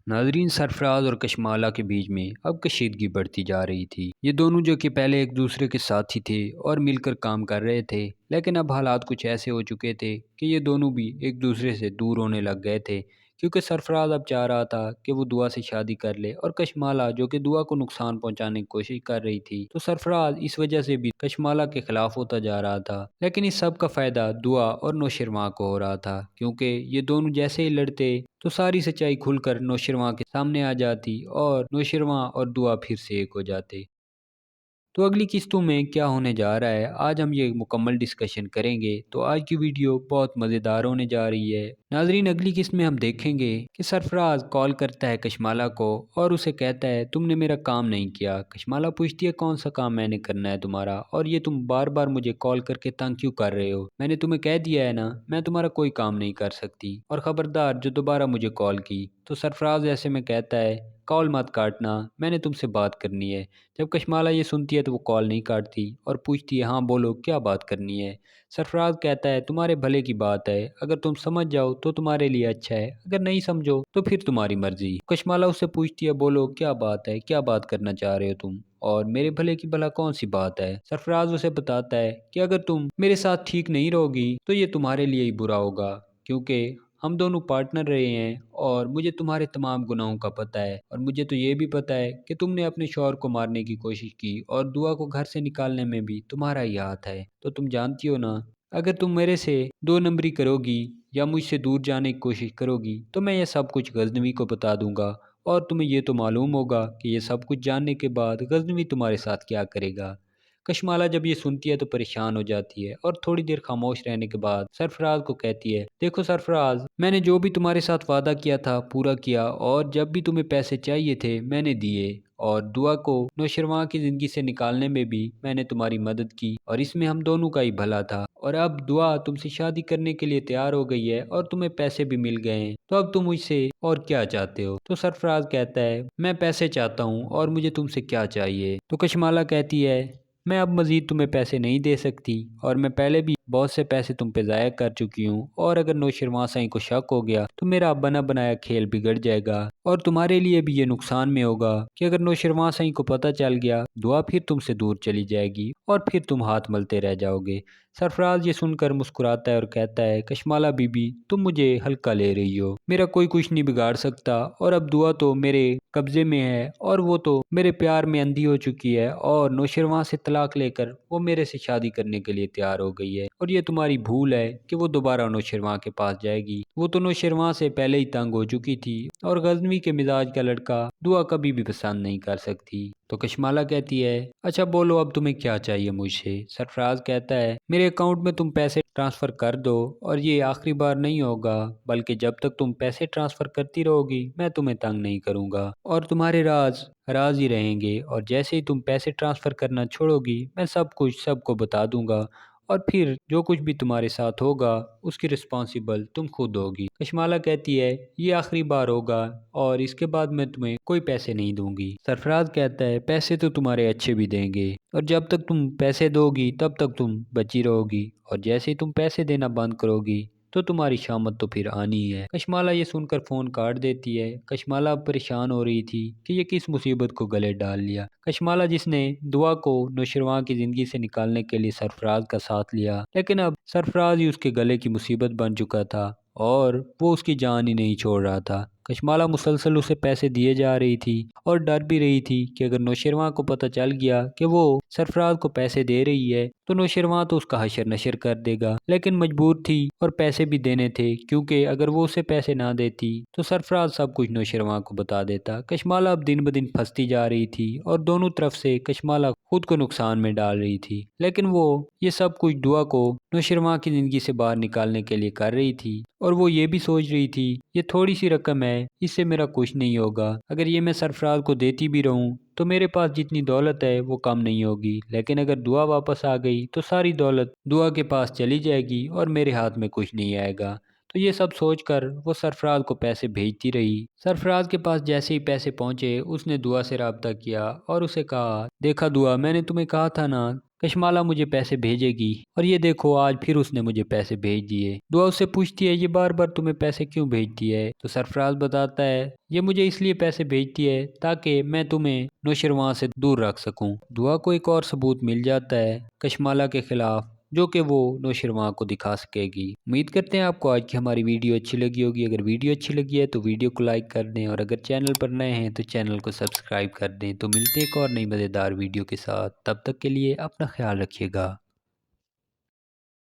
ناظرین، سرفراز اور کشمالہ کے بیچ میں اب کشیدگی بڑھتی جا رہی تھی۔ یہ دونوں جو کہ پہلے ایک دوسرے کے ساتھی تھے اور مل کر کام کر رہے تھے، لیکن اب حالات کچھ ایسے ہو چکے تھے کہ یہ دونوں بھی ایک دوسرے سے دور ہونے لگ گئے تھے، کیونکہ سرفراز اب چاہ رہا تھا کہ وہ دعا سے شادی کر لے، اور کشمالہ جو کہ دعا کو نقصان پہنچانے کی کوشش کر رہی تھی، تو سرفراز اس وجہ سے بھی کشمالہ کے خلاف ہوتا جا رہا تھا۔ لیکن اس سب کا فائدہ دعا اور نوشرواں کو ہو رہا تھا، کیونکہ یہ دونوں جیسے ہی لڑتے تو ساری سچائی کھل کر نوشرواں کے سامنے آ جاتی اور نوشرواں اور دعا پھر سے ایک ہو جاتے۔ تو اگلی قسطوں میں کیا ہونے جا رہا ہے، آج ہم یہ مکمل ڈسکشن کریں گے، تو آج کی ویڈیو بہت مزیدار ہونے جا رہی ہے۔ ناظرین، اگلی قسط میں ہم دیکھیں گے کہ سرفراز کال کرتا ہے کشمالہ کو اور اسے کہتا ہے تم نے میرا کام نہیں کیا۔ کشمالہ پوچھتی ہے کون سا کام میں نے کرنا ہے تمہارا، اور یہ تم بار بار مجھے کال کر کے تنگ کیوں کر رہے ہو؟ میں نے تمہیں کہہ دیا ہے نا میں تمہارا کوئی کام نہیں کر سکتی، اور خبردار جو دوبارہ مجھے کال کی۔ تو سرفراز ایسے میں کہتا ہے کال مت کاٹنا، میں نے تم سے بات کرنی ہے۔ جب کشمالہ یہ سنتی ہے تو وہ کال نہیں کاٹتی اور پوچھتی ہے ہاں بولو کیا بات کرنی ہے۔ سرفراز کہتا ہے تمہارے بھلے کی بات ہے، اگر تم سمجھ جاؤ تو تمہارے لیے اچھا ہے، اگر نہیں سمجھو تو پھر تمہاری مرضی۔ کشمالہ اس سے پوچھتی ہے بولو کیا بات ہے، کیا بات کرنا چاہ رہے ہو تم، اور میرے بھلے کی بھلا کون سی بات ہے؟ سرفراز اسے بتاتا ہے کہ اگر تم میرے ساتھ ٹھیک نہیں رہو گی تو یہ تمہارے لیے ہی برا ہوگا، کیونکہ ہم دونوں پارٹنر رہے ہیں اور مجھے تمہارے تمام گناہوں کا پتہ ہے، اور مجھے تو یہ بھی پتہ ہے کہ تم نے اپنے شوہر کو مارنے کی کوشش کی اور دعا کو گھر سے نکالنے میں بھی تمہارا ہی ہاتھ ہے۔ تو تم جانتی ہو نا، اگر تم میرے سے دو نمبری کرو گی یا مجھ سے دور جانے کی کوشش کرو گی تو میں یہ سب کچھ غزنوی کو بتا دوں گا، اور تمہیں یہ تو معلوم ہوگا کہ یہ سب کچھ جاننے کے بعد غزنوی تمہارے ساتھ کیا کرے گا۔ کشمالہ جب یہ سنتی ہے تو پریشان ہو جاتی ہے اور تھوڑی دیر خاموش رہنے کے بعد سرفراز کو کہتی ہے دیکھو سرفراز، میں نے جو بھی تمہارے ساتھ وعدہ کیا تھا پورا کیا، اور جب بھی تمہیں پیسے چاہیے تھے میں نے دیے، اور دعا کو نوشرواں کی زندگی سے نکالنے میں بھی میں نے تمہاری مدد کی، اور اس میں ہم دونوں کا ہی بھلا تھا، اور اب دعا تم سے شادی کرنے کے لیے تیار ہو گئی ہے اور تمہیں پیسے بھی مل گئے ہیں، تو اب تم مجھ سے اور کیا چاہتے ہو؟ تو سرفراز کہتا ہے میں پیسے چاہتا ہوں اور مجھے تم سے کیا چاہیے؟ تو کشمالہ کہتی ہے میں اب مزید تمہیں پیسے نہیں دے سکتی، اور میں پہلے بھی بہت سے پیسے تم پہ ضائع کر چکی ہوں، اور اگر نوشرواں سائیں کو شک ہو گیا تو میرا بنا بنایا کھیل بگڑ جائے گا، اور تمہارے لیے بھی یہ نقصان میں ہوگا کہ اگر نوشرواں سائیں کو پتہ چل گیا دعا پھر تم سے دور چلی جائے گی اور پھر تم ہاتھ ملتے رہ جاؤ گے۔ سرفراز یہ سن کر مسکراتا ہے اور کہتا ہے کشمالہ بی بی تم مجھے ہلکا لے رہی ہو، میرا کوئی کچھ نہیں بگاڑ سکتا، اور اب دعا تو میرے قبضے میں ہے اور وہ تو میرے پیار میں اندھی ہو چکی ہے، اور نوشرواں سے طلاق لے کر وہ میرے سے شادی کرنے کے لیے تیار ہو گئی ہے، اور یہ تمہاری بھول ہے کہ وہ دوبارہ نوشرواں کے پاس جائے گی، وہ تو نوشرواں سے پہلے ہی تنگ ہو چکی تھی، اور غزنوی کے مزاج کا لڑکا دعا کبھی بھی پسند نہیں کر سکتی۔ تو کشمالہ کہتی ہے اچھا بولو اب تمہیں کیا چاہیے مجھ سے؟ سرفراز کہتا ہے میرے اکاؤنٹ میں تم پیسے ٹرانسفر کر دو، اور یہ آخری بار نہیں ہوگا، بلکہ جب تک تم پیسے ٹرانسفر کرتی رہو گی میں تمہیں تنگ نہیں کروں گا، اور تمہارے راز راز ہی رہیں گے، اور جیسے ہی تم پیسے ٹرانسفر کرنا چھوڑو گی میں سب کچھ سب کو بتا دوں گا، اور پھر جو کچھ بھی تمہارے ساتھ ہوگا اس کی رسپانسیبل تم خود ہوگی۔ کشمالہ کہتی ہے یہ آخری بار ہوگا اور اس کے بعد میں تمہیں کوئی پیسے نہیں دوں گی۔ سرفراز کہتا ہے پیسے تو تمہارے اچھے بھی دیں گے، اور جب تک تم پیسے دو گی تب تک تم بچی رہو گی، اور جیسے ہی تم پیسے دینا بند کرو گی تو تمہاری شامت تو پھر آنی ہی ہے۔ کشمالہ یہ سن کر فون کاٹ دیتی ہے۔ کشمالہ اب پریشان ہو رہی تھی کہ یہ کس مصیبت کو گلے ڈال لیا۔ کشمالہ جس نے دعا کو نوشرواں کی زندگی سے نکالنے کے لیے سرفراز کا ساتھ لیا، لیکن اب سرفراز ہی اس کے گلے کی مصیبت بن چکا تھا اور وہ اس کی جان ہی نہیں چھوڑ رہا تھا۔ کشمالہ مسلسل اسے پیسے دیے جا رہی تھی اور ڈر بھی رہی تھی کہ اگر نوشرواں کو پتہ چل گیا کہ وہ سرفراز کو پیسے دے رہی ہے تو نوشرواں تو اس کا حشر نشر کر دے گا، لیکن مجبور تھی اور پیسے بھی دینے تھے، کیونکہ اگر وہ اسے پیسے نہ دیتی تو سرفراز سب کچھ نوشرواں کو بتا دیتا۔ کشمالہ اب دن بدن پھنستی جا رہی تھی اور دونوں طرف سے کشمالہ خود کو نقصان میں ڈال رہی تھی، لیکن وہ یہ سب کچھ دعا کو نوشرواں کی زندگی سے باہر نکالنے کے لیے کر رہی تھی، اور وہ یہ بھی سوچ رہی تھی یہ تھوڑی سی رقم ہے، اس سے میرا کچھ نہیں ہوگا، اگر یہ میں سرفراز کو دیتی بھی رہوں تو میرے پاس جتنی دولت ہے وہ کم نہیں ہوگی، لیکن اگر دعا واپس آ گئی تو ساری دولت دعا کے پاس چلی جائے گی اور میرے ہاتھ میں کچھ نہیں آئے گا۔ تو یہ سب سوچ کر وہ سرفراز کو پیسے بھیجتی رہی۔ سرفراز کے پاس جیسے ہی پیسے پہنچے اس نے دعا سے رابطہ کیا اور اسے کہا دیکھا دعا، میں نے تمہیں کہا تھا نا کشمالہ مجھے پیسے بھیجے گی، اور یہ دیکھو آج پھر اس نے مجھے پیسے بھیج دیے۔ دعا اس سے پوچھتی ہے یہ بار بار تمہیں پیسے کیوں بھیجتی ہے؟ تو سرفراز بتاتا ہے یہ مجھے اس لیے پیسے بھیجتی ہے تاکہ میں تمہیں نوشیروان سے دور رکھ سکوں۔ دعا کو ایک اور ثبوت مل جاتا ہے کشمالہ کے خلاف، جو کہ وہ نوشیروان کو دکھا سکے گی۔ امید کرتے ہیں آپ کو آج کی ہماری ویڈیو اچھی لگی ہوگی۔ اگر ویڈیو اچھی لگی ہے تو ویڈیو کو لائک کر دیں، اور اگر چینل پر نئے ہیں تو چینل کو سبسکرائب کر دیں۔ تو ملتے ہیں ایک اور نئی مزیدار ویڈیو کے ساتھ، تب تک کے لیے اپنا خیال رکھیے گا۔